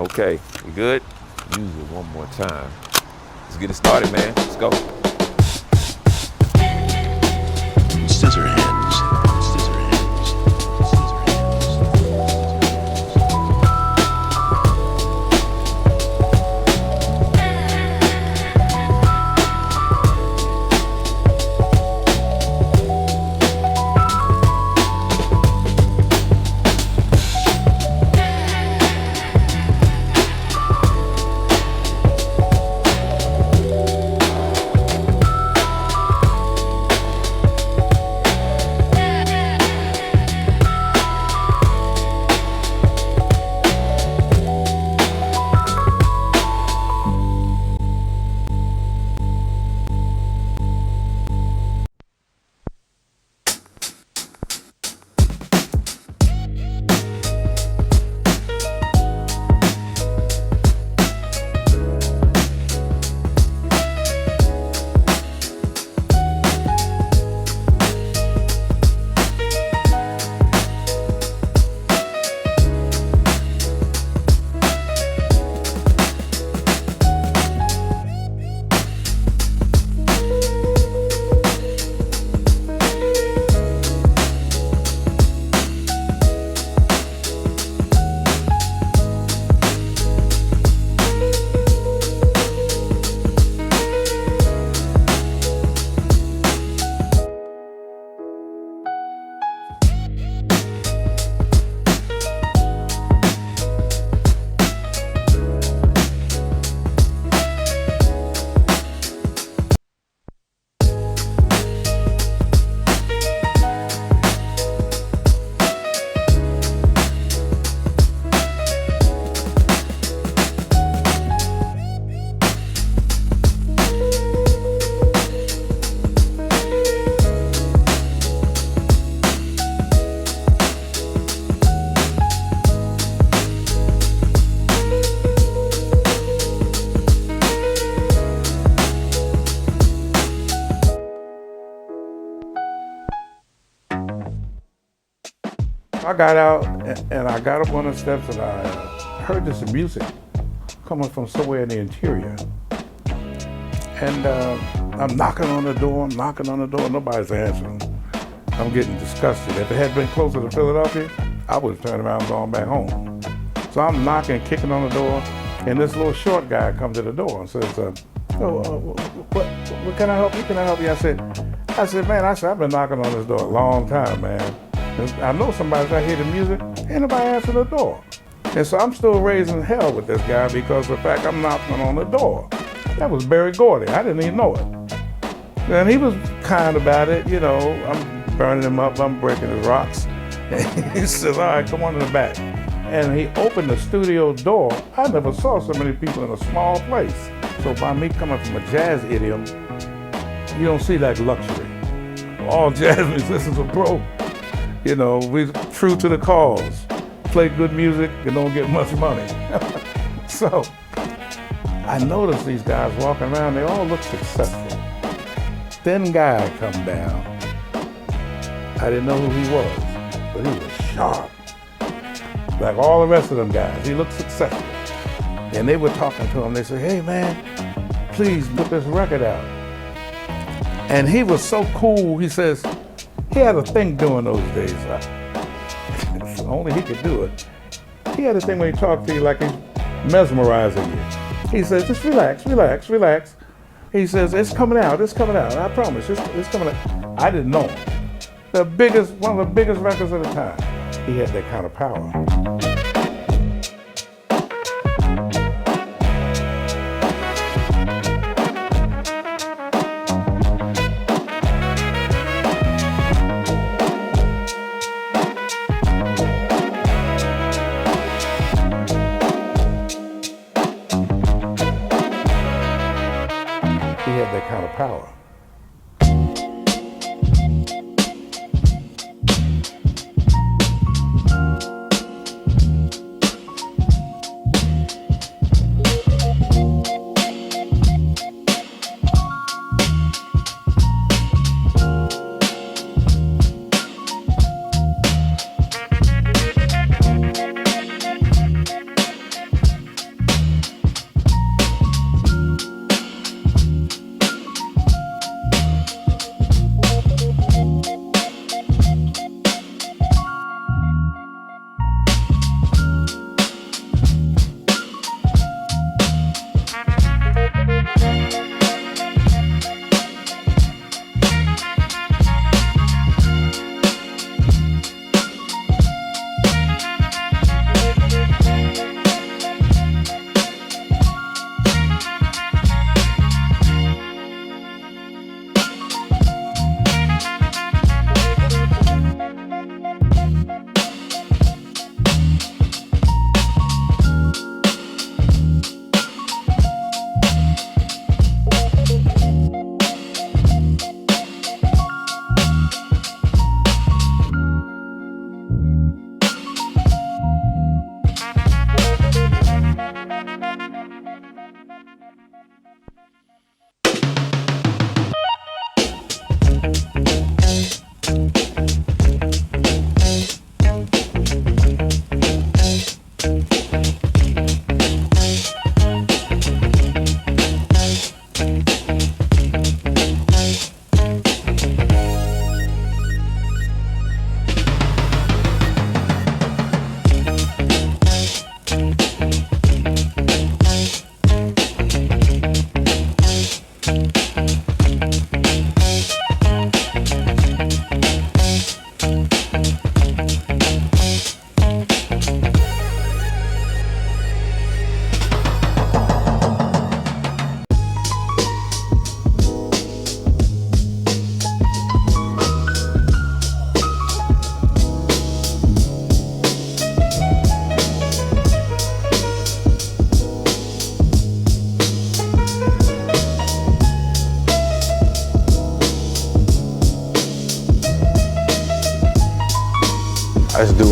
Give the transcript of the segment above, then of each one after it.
Okay, we good? Use it one more time. Let's get it started, man. Let's go. Scissor hands. I got out and I got up on the steps and I heard this music coming from somewhere in the interior. And I'm knocking on the door, nobody's answering. I'm getting disgusted. If it had been closer to Philadelphia, I would have turned around and gone back home. So I'm knocking, kicking on the door, and this little short guy comes to the door and says, what can I help you? Can I help you? I said, man, I've been knocking on this door a long time, man. I know somebody's out here the music, ain't nobody answering the door. And so I'm still raising hell with this guy because of the fact I'm knocking on the door. That was Barry Gordy, I didn't even know it. And he was kind about it, you know, I'm burning him up, I'm breaking his rocks. And he says, all right, come on in the back. And he opened the studio door. I never saw so many people in a small place. So by me coming from a jazz idiom, you don't see that luxury. All jazz musicians are broke. You know, we're true to the cause. Play good music and don't get much money. So I noticed these guys walking around, they all look successful. Thin guy come down. I didn't know who he was, but he was sharp. Like all the rest of them guys, he looked successful. And they were talking to him, they said, hey man, please put this record out. And he was so cool, he says, he had a thing during those days. Only he could do it. He had a thing when he talked to you like he's mesmerizing you. He says, just relax, relax, relax. He says, it's coming out, I promise, it's coming out. I didn't know him. One of the biggest records of the time. He had that kind of power. He had that kind of power.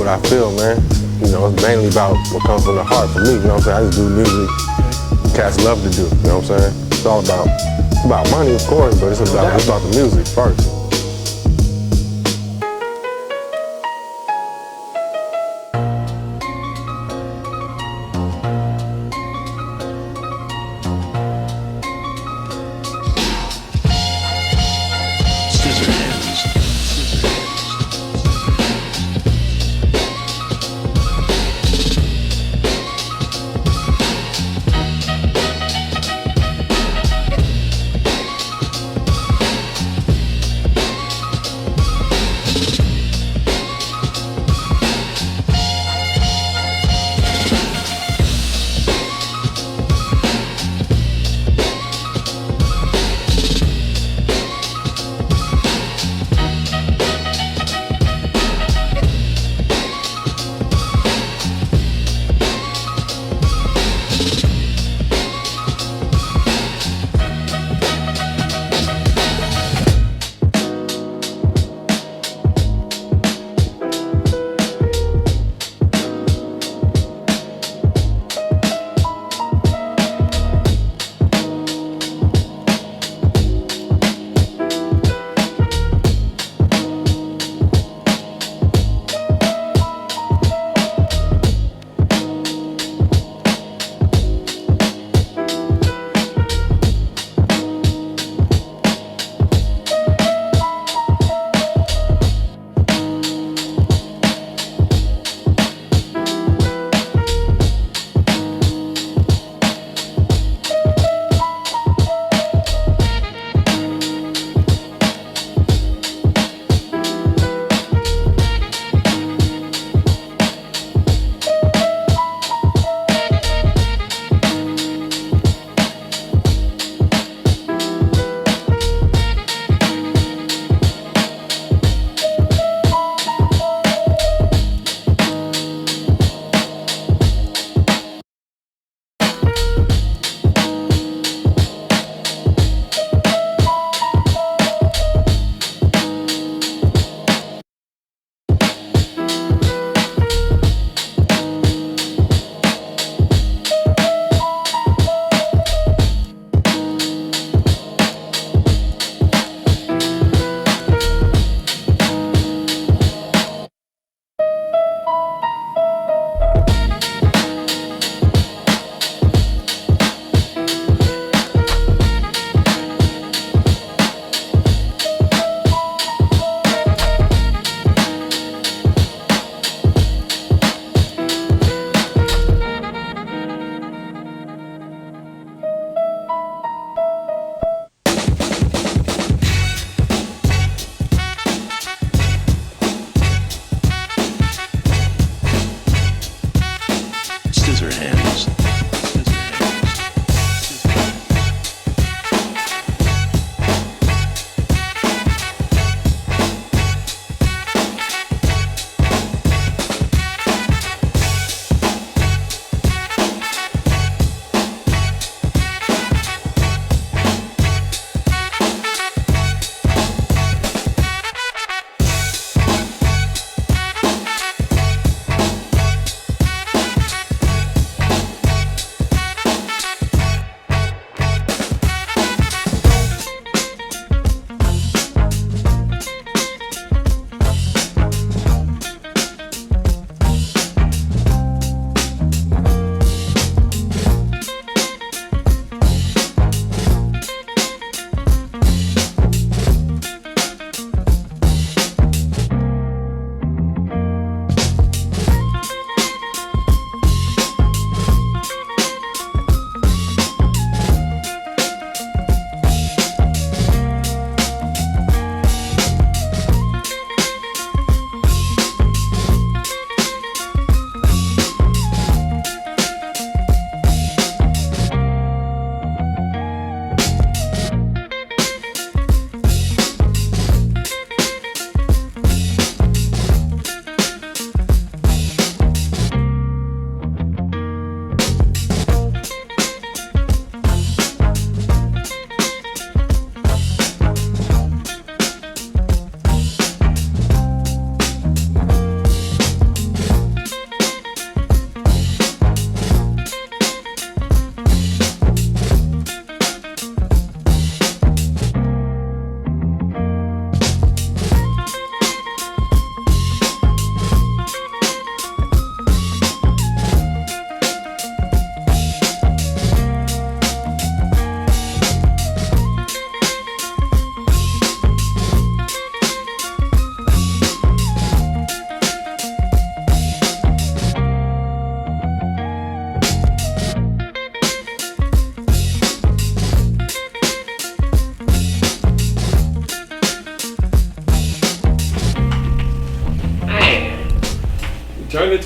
what I feel, man. You know, it's mainly about what comes from the heart for me, you know what I'm saying? I just do music cats love to do, you know what I'm saying? It's all about money, of course, but it's about the music first.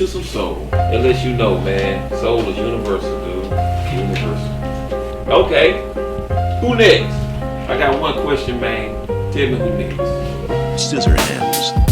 into some soul. It lets you know, man, soul is universal, dude. Universal. Okay. Who next? I got one question, man. Tell me who next. SCZRHNDZ.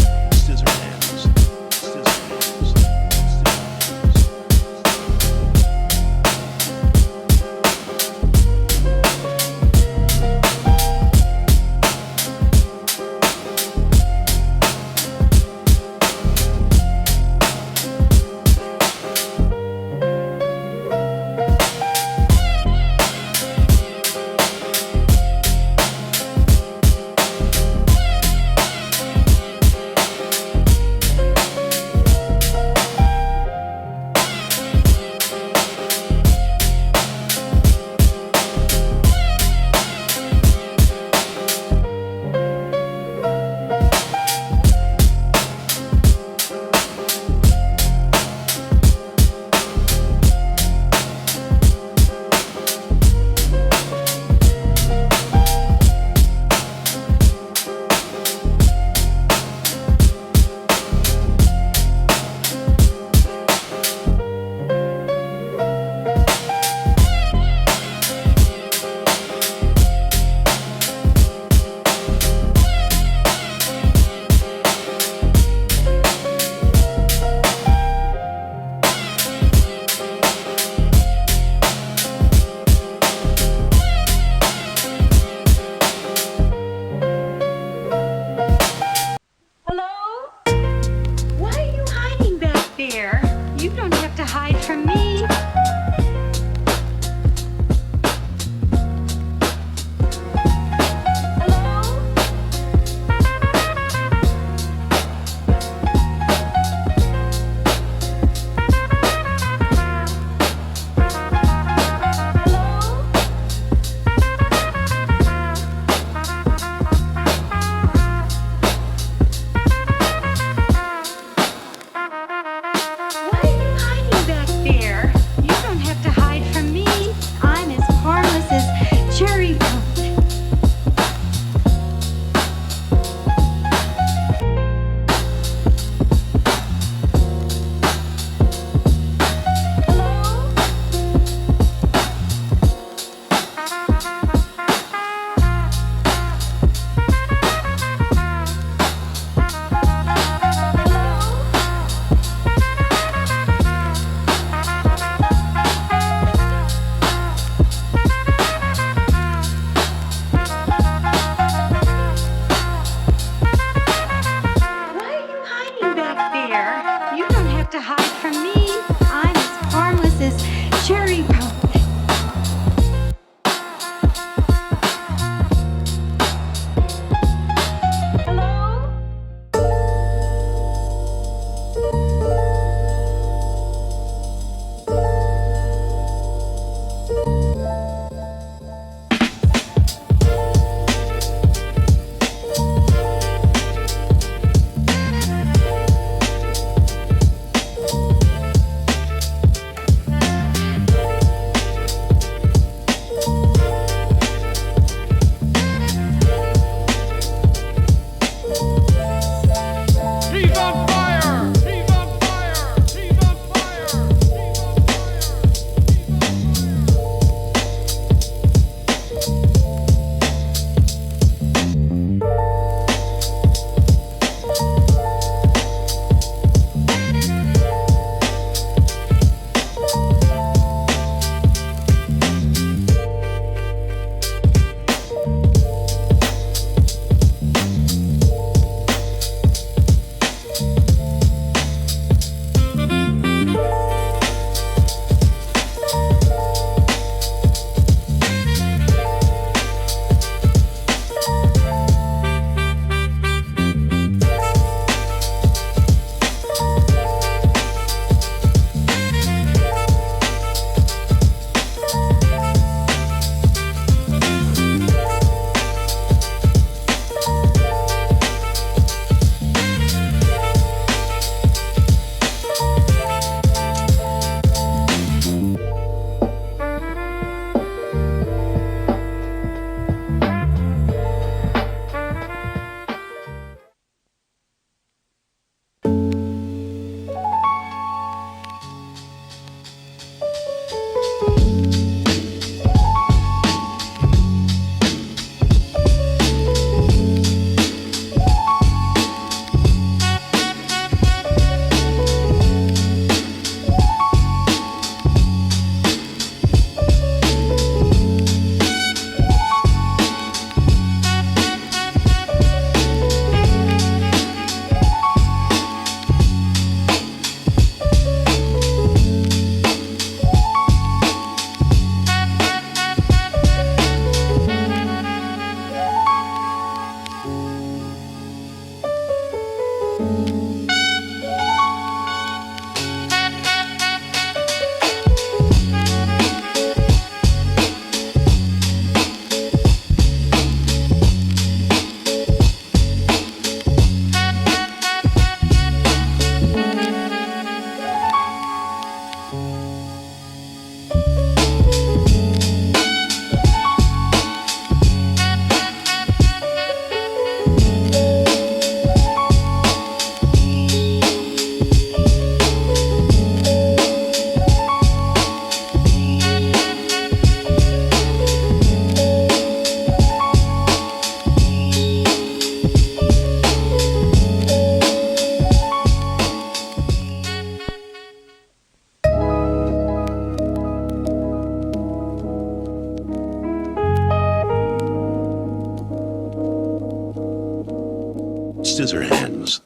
SCZRHNDZ.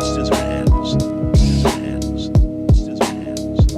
SCZRHNDZ. SCZRHNDZ. SCZRHNDZ.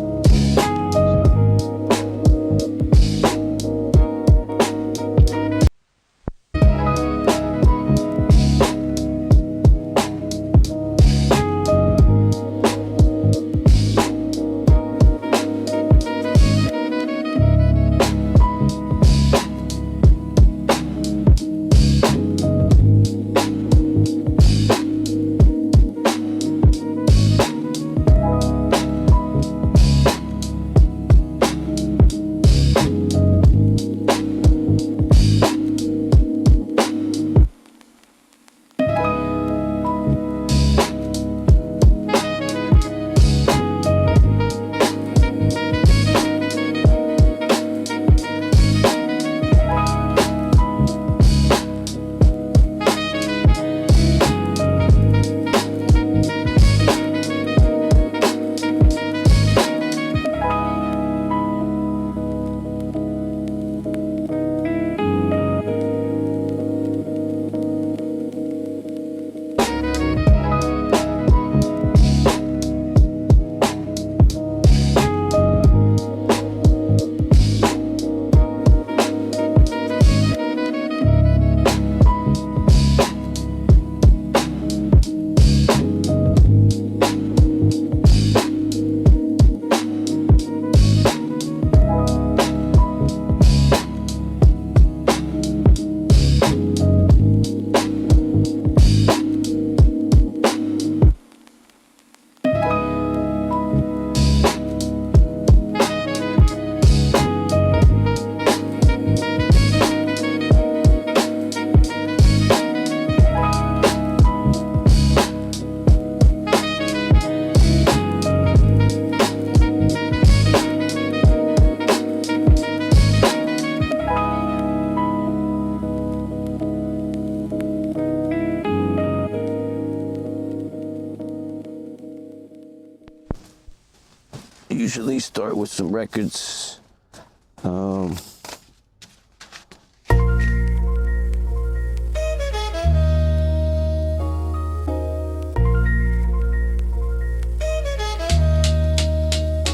Usually start with some records.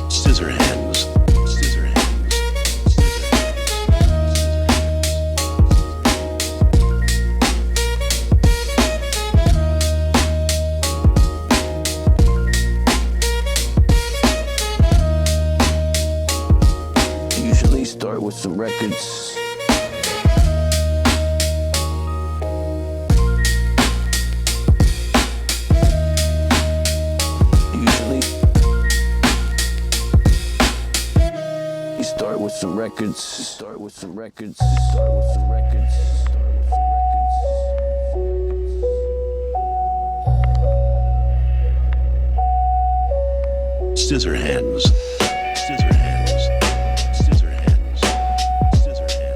SCZRHNDZ. Usually start with some records. Usually start with some records. Start with some records. Start with some records. SCZRHNDZ. SCZRHNDZ. SCZRHNDZ. SCZRHNDZ.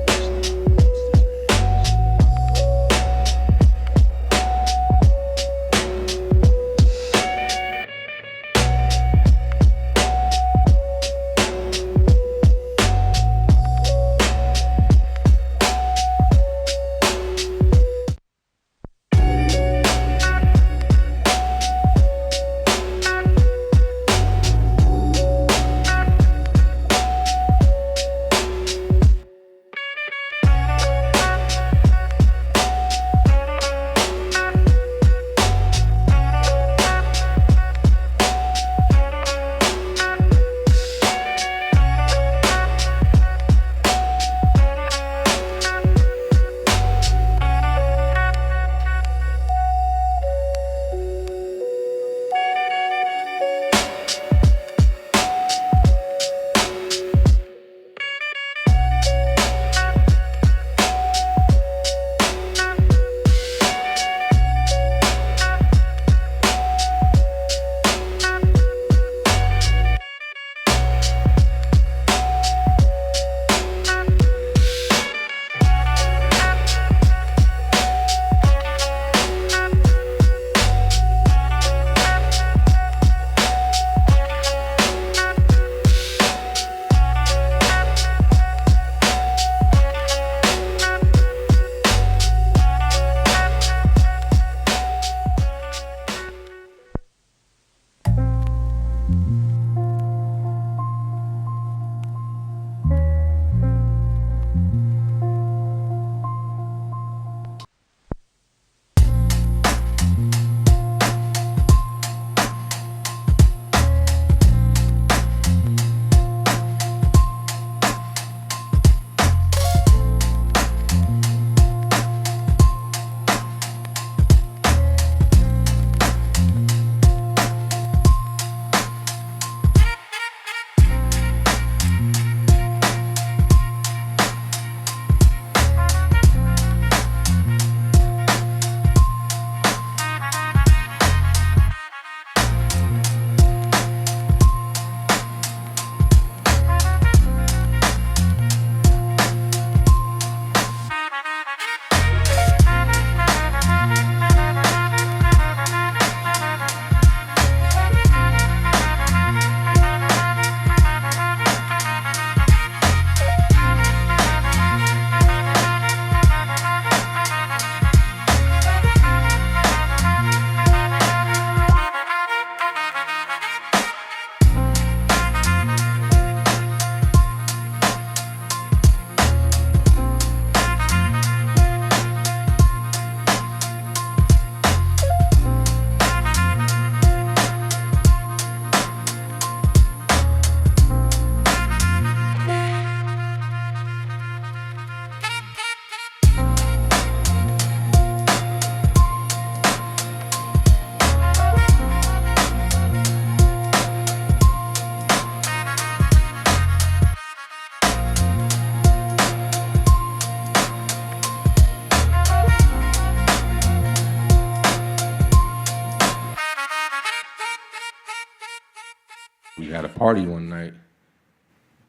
party one night,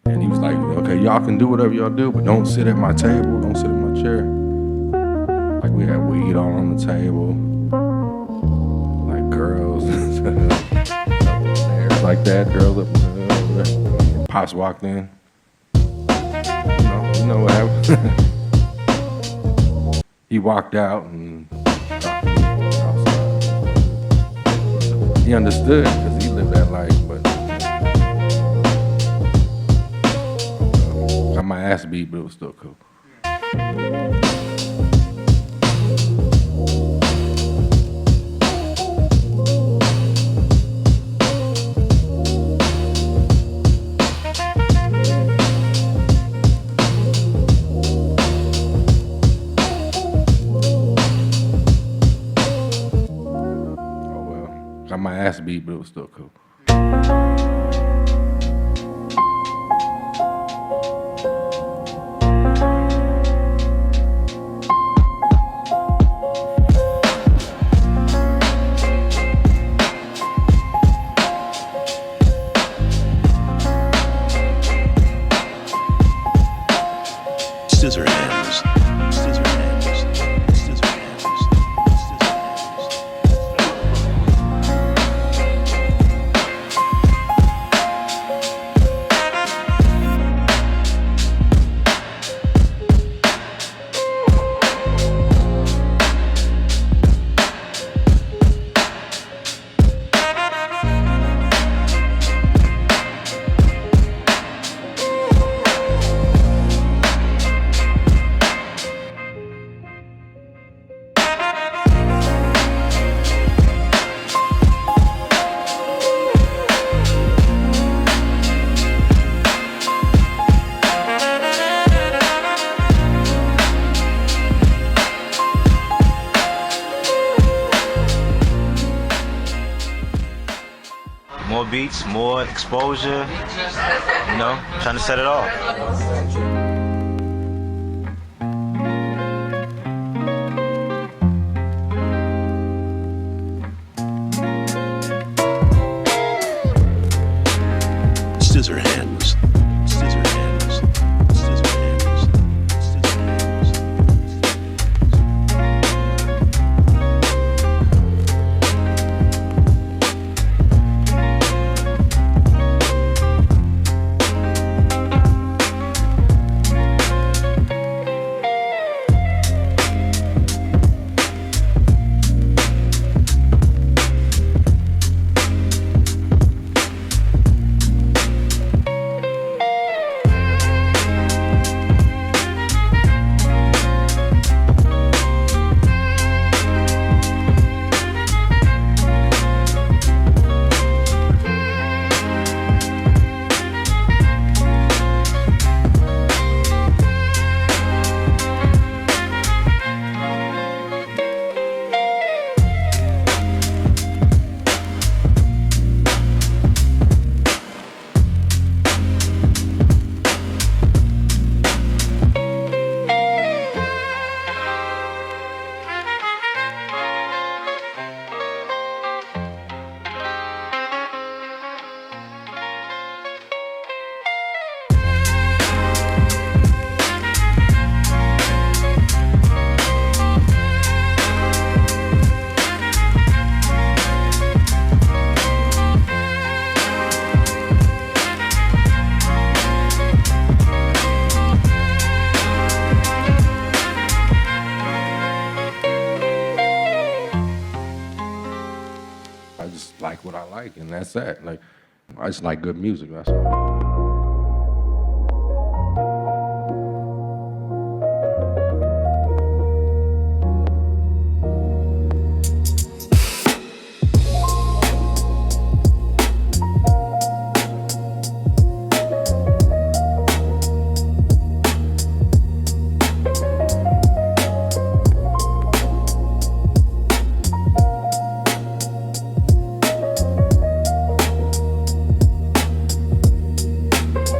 and he was like, okay, y'all can do whatever y'all do, but don't sit at my table, don't sit in my chair. Like we had weed all on the table, like girls, like that, girls up there. Pops walked in. You know what happened? He walked out and he understood because he lived that life, but got my ass beat, but it was still cool. Got my ass beat, but it was still cool. SCZRHNDZ. More beats, more exposure, you know, trying to set it off. SCZRHNDZ. I just like what I like, and that's that. Like, I just like good music, that's all.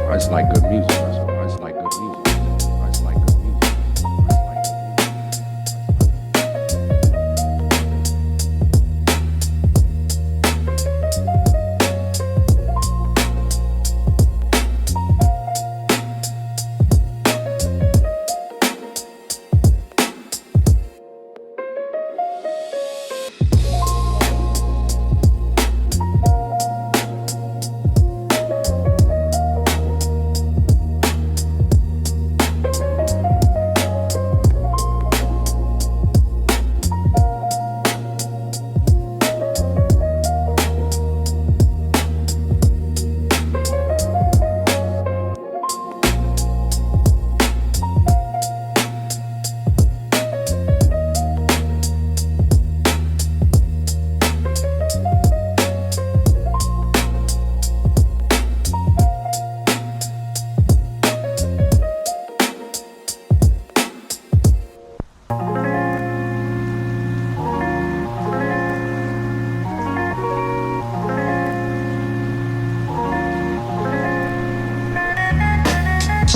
I just like good music, that's all. I just like good music. I just like good music. I just like good music.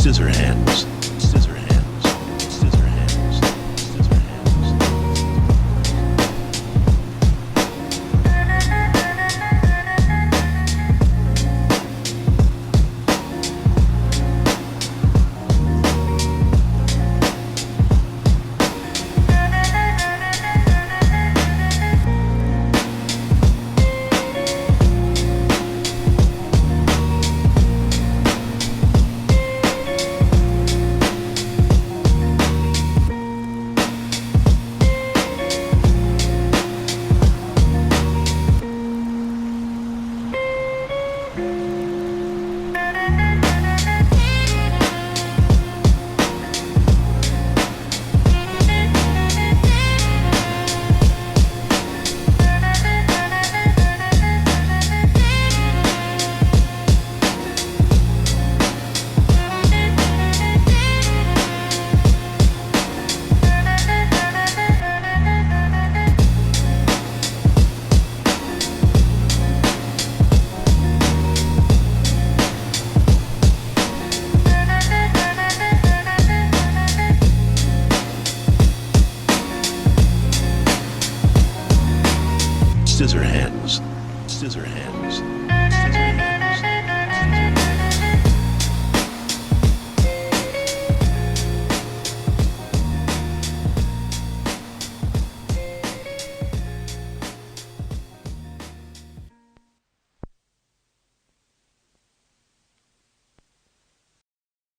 Scissor hands. Scissor hands. Scissor hands. Scissor hands. Scissor hands. Scissor hands.